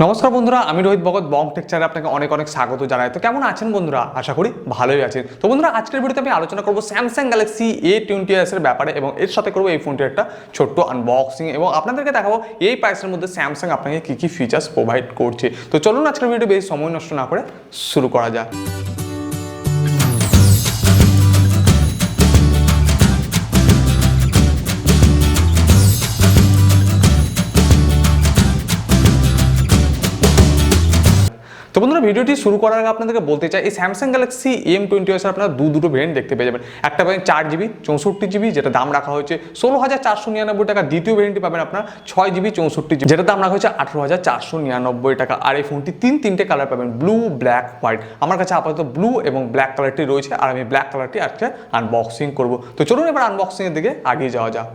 নমস্কার বন্ধুরা, আমি রোহিত ভগত বং টেকচারে আপনাকে অনেক অনেক স্বাগত জানাই। তো কেমন আছেন বন্ধুরা? আশা করি ভালোই আছেন। তো বন্ধুরা, আজকের ভিডিওতে আমি আলোচনা করব স্যামসাং গ্যালাক্সি A21S এর ব্যাপারে এবং এর সাথে করব এই ফোনটির একটা ছোট্ট আনবক্সিং এবং আপনাদেরকে দেখাবো এই প্রাইসের মধ্যে স্যামসাং আপনাকে কী কী ফিচার্স প্রোভাইড করছে। তো চলুন আজকের ভিডিও বেশি সময় নষ্ট না করে শুরু করা যাক। তো বন্ধুরা, ভিডিওটি শুরু করার আগে আপনাদেরকে বলতে চাই, এই স্যামসাং গ্যালাক্সি M21 আপনারা দুটো ভেরিয়েন্ট দেখতে পেয়ে যাবেন। একটা পাবেন 4GB 64GB, যেটা দাম রাখা হয়েছে 16,499 টাকা। দ্বিতীয় ভেরিয়েন্টটি পাবেন আপনার 6GB 64GB, যেটা দাম রাখা হয়েছে 18,499 টাকা। আর এই ফোনটি তিনটে কালার পাবেন, ব্লু, ব্ল্যাক, হোয়াইট। আমার কাছে আপাতত ব্লু এবং ব্ল্যাক কালারটি রয়েছে, আর আমি ব্ল্যাক কালারটি আজকে আনবক্সিং করব। তো চলুন এবার আনবক্সিংয়ের দিকে আগিয়ে যাওয়া যাক।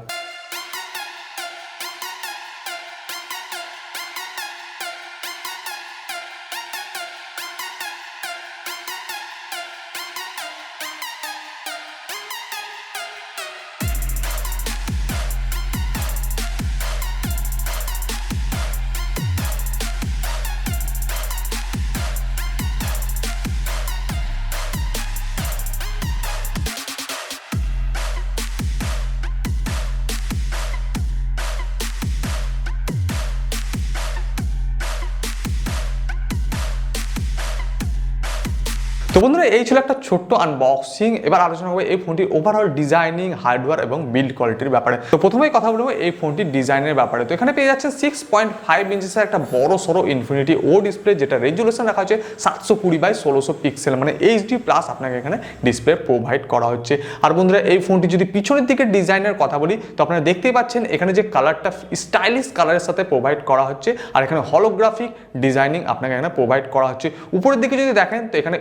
তো বন্ধুরা, এই ছিল একটা ছোট্ট আনবক্সিং। এবার আলোচনা করবো এই ফোনটির ওভারঅল ডিজাইনিং, হার্ডওয়্যার এবং বিল্ড কোয়ালিটির ব্যাপারে। তো প্রথমেই কথা বলবো এই ফোনটির ডিজাইনের ব্যাপারে। তো এখানে পেয়ে যাচ্ছেন 6.5 ইঞ্চের একটা বড় সড়ো ইনফিনিটি ও ডিসপ্লে, যেটা রেজুলেশন রাখা হচ্ছে 720x1600 পিক্সেল, মানে HD+ আপনাকে এখানে ডিসপ্লে প্রোভাইড করা হচ্ছে। আর বন্ধুরা, এই ফোনটি যদি পিছনের দিকে ডিজাইনের কথা বলি, তো আপনারা দেখতেই পাচ্ছেন এখানে যে কালারটা স্টাইলিশ কালারের সাথে প্রোভাইড করা হচ্ছে, আর এখানে হলোগ্রাফিক ডিজাইনিং আপনাকে এখানে প্রোভাইড করা হচ্ছে। উপরের দিকে যদি দেখেন তো এখানে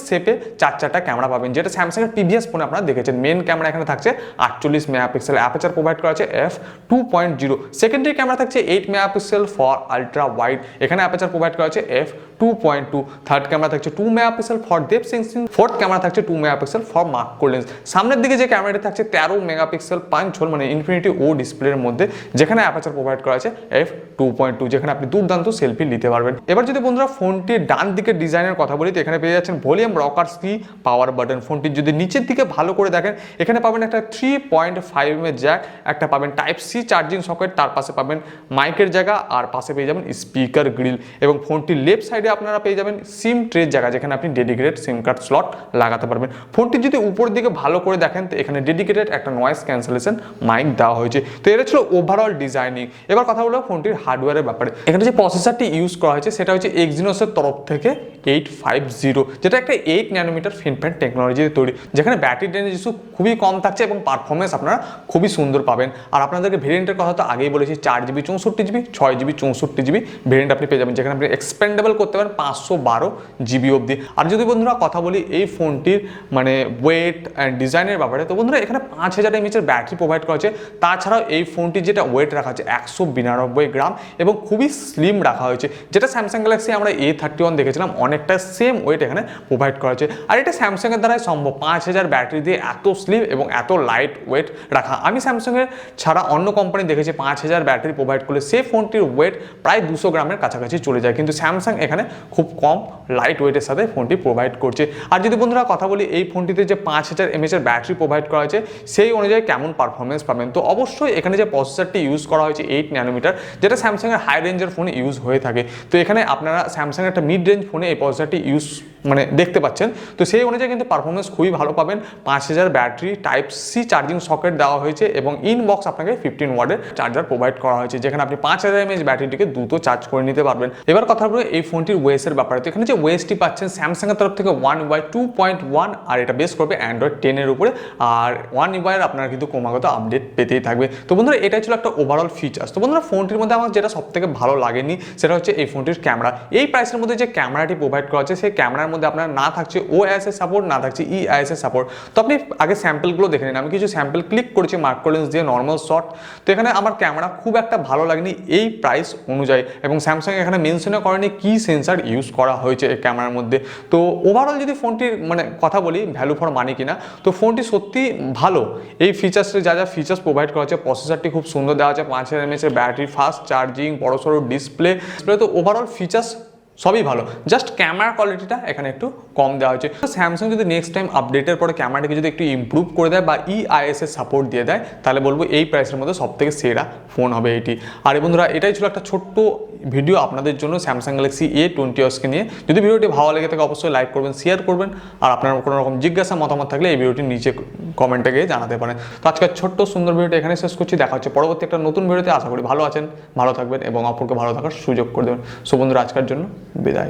শেপে চারটা ক্যামেরা পাবেন, যেটা স্যামসাং এর প্রিভিয়াস ফোনে আপনারা দেখেছেন। মেন ক্যামেরা এখানে থাকছে 48 মেগাপিক্সেল, অ্যাপারচার প্রোভাইড করা আছে f2.0। সেকেন্ডারি ক্যামেরা থাকছে 8 মেগাপিক্সেল ফর আলট্রা ওয়াইড, এখানে অ্যাপারচার প্রোভাইড করা আছে f2.2। থার্ড ক্যামেরা থাকছে 2 megapixel for depth sensing. Fourth camera থাকছে 2 মেগাপিক্সেল ফর ম্যাক্রো লেন্স। সামনের দিকে যে ক্যামেরাটি থাকছে 13 মেগাপিক্সেল পাঞ্চ হোল, মানে ইনফিনিটি ও ডিসপ্লের মধ্যে, যেখানে অ্যাপারচার প্রোভাইড করা আছে f2.2, যেখানে আপনি দুর্দান্ত সেলফি নিতে পারবেন। এবার যদি বন্ধুরা ফোনটির ডান দিকের ডিজাইনের কথা বলি, তো এখানে পেয়ে যাচ্ছেন ভলিউম রকার্স কি পাওয়ার বাটন। ফোনটির যদি নিচের দিকে ভালো করে দেখেন, এখানে পাবেন একটা 3.5 mm জ্যাক, একটা পাবেন টাইপ সি চার্জিং সকেট, তার পাশে পাবেন মাইকের জায়গা, আর পাশে পেয়ে যাবেন স্পিকার গ্রিল। এবং ফোনটির লেফট সাইডে আপনারা পেয়ে যাবেন সিম ট্রের জায়গা, যেখানে আপনি ডেডিকেটেড সিম কার্ড স্লট লাগাতে পারবেন। ফোনটির যদি উপরের দিকে ভালো করে দেখেন, তো এখানে ডেডিকেটেড একটা নয়েজ ক্যান্সেলেশন মাইক দেওয়া হয়েছে। তো এটা ছিল ওভারঅল ডিজাইনিং। এবার কথা বলবো ফোনটির হার্ডওয়্যারের ব্যাপারে। এখানে যে প্রসেসরটি ইউজ করা হয়েছে সেটা হচ্ছে এক্সিনোসের তরফ থেকে 850, যেটা একটা 8 ন্যানোমিটার ফিনফ্যাট টেকনোলজি তৈরি, যেখানে ব্যাটারি রেঞ্জ ইস্যু খুবই কম থাকছে এবং পারফরমেন্স আপনারা খুবই সুন্দর পাবেন। আর আপনাদেরকে ভেরিয়েন্টের কথা তো আগেই বলেছি, 4GB 64GB, 6GB 64GB variant আপনি পেয়ে যাবেন, যেখানে আপনি এক্সপেন্ডেবল করতে পারেন 512GB অবধি। আর যদি বন্ধুরা কথা বলি এই ফোনটির মানে ওয়েট অ্যান্ড ডিজাইনের ব্যাপারে, তো বন্ধুরা এখানে 5000 mAh ব্যাটারি প্রোভাইড করা হয়েছে। তাছাড়াও এই ফোনটির যেটা ওয়েট রাখা হচ্ছে 192 গ্রাম এবং খুবই স্লিম রাখা হয়েছে, যেটা স্যামসাং গ্যালাক্সি আমরা A31 দেখেছিলাম অনেকটা সেম ওয়েট এখানে প্রোভাইড করা হয়েছে। আর এটা স্যামসাং এর দ্বারাই সম্ভব, 5000 ব্যাটারি দিয়ে এত স্লিম এবং এত লাইট ওয়েট রাখা। আমি স্যামসাং এর ছাড়া অন্য কোম্পানি দেখেছি 5000 ব্যাটারি প্রোভাইড করলে সেই ফোনটির ওয়েট প্রায় 200 গ্রামের কাছাকাছি চলে যায়, কিন্তু স্যামসাং এখানে খুব কম লাইট ওয়েটের সাথে ফোনটি প্রোভাইড করছে। আর যদি বন্ধুরা কথা বলি এই ফোনটিতে যে 5000 mAh ব্যাটারি প্রোভাইড করা হয়েছে সেই অনুযায়ী কেমন পারফরমেন্স পাবেন, তো অবশ্যই এখানে যে প্রসেসরটি ইউজ করা হয়েছে 8 ন্যানোমিটার, যেটা স্যামসাং এর হাই রেঞ্জের ফোনে ইউজ হয়ে থাকে। তো এখানে আপনারা স্যামসাং এর একটা মিড রেঞ্জ ফোনে এই প্রসেসরটি ইউজ মানে দেখতে পাচ্ছেন, তো সেই অনুযায়ী কিন্তু পারফরমেন্স খুবই ভালো পাবেন। 5000 battery, type C charging socket দেওয়া হয়েছে এবং ইনবক্স আপনাকে 15 ওয়াটের চার্জার প্রোভাইড করা হয়েছে, যেখানে আপনি 5000 mAh ব্যাটারিটিকে দ্রুত চার্জ করে নিতে পারবেন। এবার কথা বলবো এই ফোনটির ওয়েসের ব্যাপারে। তো এখানে যে ওয়েসটি পাচ্ছেন স্যামসাং এর তরফ থেকে One UI 2.1, আর এটা বেস করবে অ্যান্ড্রয়েড 10 এর উপরে। আর One UI এর আপনারা কিন্তু ক্রমাগত আপডেট পেতেই থাকবে। তো বন্ধুরা এটাই ছিল একটা ওভারঅল ফিচার্স। তো বন্ধুরা ফোনটির মধ্যে আমার যেটা সব থেকে ভালো লাগেনি সেটা হচ্ছে এই ফোনটির ক্যামেরা। এই প্রাইসের মধ্যে যে ক্যামেরাটি প্রোভাইড করা হচ্ছে সেই ক্যামেরার ক্যামেরার মধ্যে আপনার না থাকছে OIS এর সাপোর্ট, না থাকছে EIS এর সাপোর্ট। তো আপনি আগে স্যাম্পলগুলো দেখে নিন। আমি কিছু স্যাম্পল ক্লিক করেছি মাইক্রো লেন্স দিয়ে নর্মাল শট। তো এখানে আমার ক্যামেরা খুব একটা ভালো লাগেনি এই প্রাইস অনুযায়ী, এবং স্যামসাং এখানে মেনশনও করেনি কি সেন্সার ইউজ করা হয়েছে এই ক্যামেরার মধ্যে। তো ওভারঅল যদি ফোনটির মানে কথা বলি ভ্যালু ফর মানি কিনা, তো ফোনটি সত্যি ভালো। এই ফিচার্সের যা ফিচার্স প্রোভাইড করা হচ্ছে, প্রসেসরটি খুব সুন্দর দেওয়া আছে, 5000 mAh এর ব্যাটারি, ফাস্ট চার্জিং, বড়সড় ডিসপ্লে। তো ওভারঅল ফিচার্স সবই ভালো, জাস্ট ক্যামেরা কোয়ালিটিটা এখানে একটু কম দেওয়া হয়েছে। তো স্যামসাং যদি নেক্সট টাইম আপডেটের পরে ক্যামেরাটাকে যদি একটু ইমপ্রুভ করে দেয় বা EIS এর সাপোর্ট দিয়ে দেয়, তাহলে বলবো এই প্রাইসের মধ্যে সবথেকে সেরা ফোন হবে এটি। আর বন্ধুরা, এটাই ছিল একটা ছোট্ট ভিডিও আপনাদের জন্য স্যামসাং গ্যালাক্সি A21কে নিয়ে। যদি ভিডিওটি ভালো লেগে থাকে অবশ্যই লাইক করবেন, শেয়ার করবেন, আর আপনার কোনো রকম জিজ্ঞাসা মতামত থাকলে এই ভিডিওটির নিচে কমেন্টে গিয়ে জানাতে পারেন। তো আজকের ছোট্ট সুন্দর ভিডিওটা এখানে শেষ করছি। দেখা হচ্ছে পরবর্তী একটা নতুন ভিডিওতে। আশা করি ভালো আছেন, ভালো থাকবেন এবং অপরকে ভালো থাকার সুযোগ করে দেবেন। সো বন্ধুরা, আজকের জন্য বিদায়।